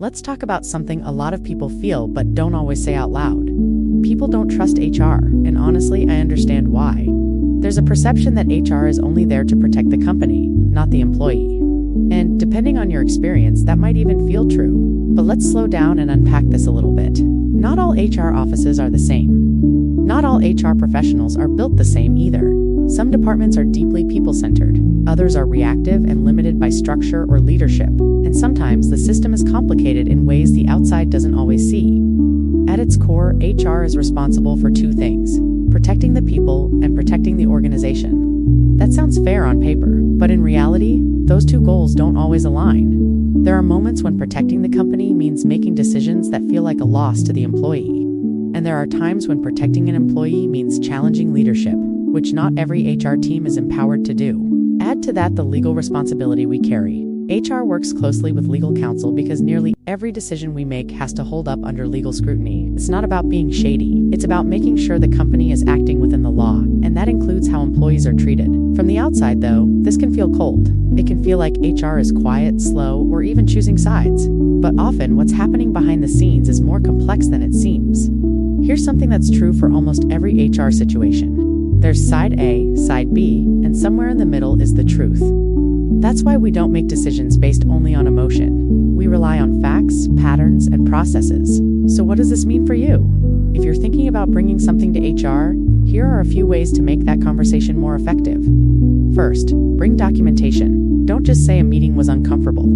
Let's talk about something a lot of people feel but don't always say out loud. People don't trust HR, and honestly, I understand why. There's a perception that HR is only there to protect the company, not the employee. And depending on your experience, that might even feel true. But let's slow down and unpack this a little bit. Not all HR offices are the same. Not all HR professionals are built the same either. Some departments are deeply people-centered. Others are reactive and limited by structure or leadership. And sometimes the system is complicated in ways the outside doesn't always see. At its core, HR is responsible for two things: protecting the people and protecting the organization. That sounds fair on paper, but in reality, those two goals don't always align. There are moments when protecting the company means making decisions that feel like a loss to the employee. And there are times when protecting an employee means challenging leadership, which not every HR team is empowered to do. Add to that the legal responsibility we carry. HR works closely with legal counsel because nearly every decision we make has to hold up under legal scrutiny. It's not about being shady. It's about making sure the company is acting within the law, and that includes how employees are treated. From the outside, though, this can feel cold. It can feel like HR is quiet, slow, or even choosing sides. But often, what's happening behind the scenes is more complex than it seems. Here's something that's true for almost every HR situation. There's side A, side B, and somewhere in the middle is the truth. That's why we don't make decisions based only on emotion. We rely on facts, patterns, and processes. So what does this mean for you? If you're thinking about bringing something to HR, here are a few ways to make that conversation more effective. First, bring documentation. Don't just say a meeting was uncomfortable.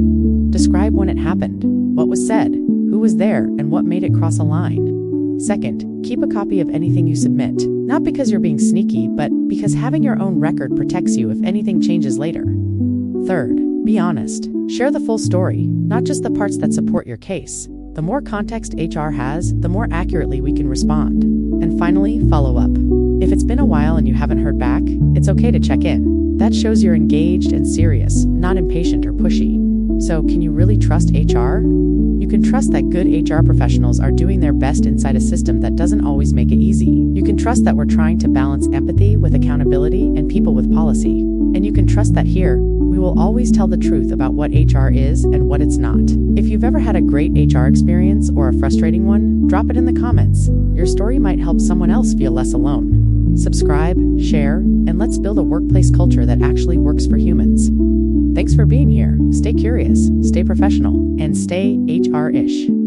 Describe when it happened, what was said, who was there, and what made it cross a line. Second, keep a copy of anything you submit. Not because you're being sneaky, but because having your own record protects you if anything changes later. Third, be honest. Share the full story, not just the parts that support your case. The more context HR has, the more accurately we can respond. And finally, follow up. If it's been a while and you haven't heard back, it's okay to check in. That shows you're engaged and serious, not impatient or pushy. So, can you really trust HR? You can trust that good HR professionals are doing their best inside a system that doesn't always make it easy. You can trust that we're trying to balance empathy with accountability and people with policy. And you can trust that here, we will always tell the truth about what HR is and what it's not. If you've ever had a great HR experience or a frustrating one, drop it in the comments. Your story might help someone else feel less alone. Subscribe, share, and let's build a workplace culture that actually works for humans. Thanks for being here. Stay curious, stay professional, and stay HR-ish.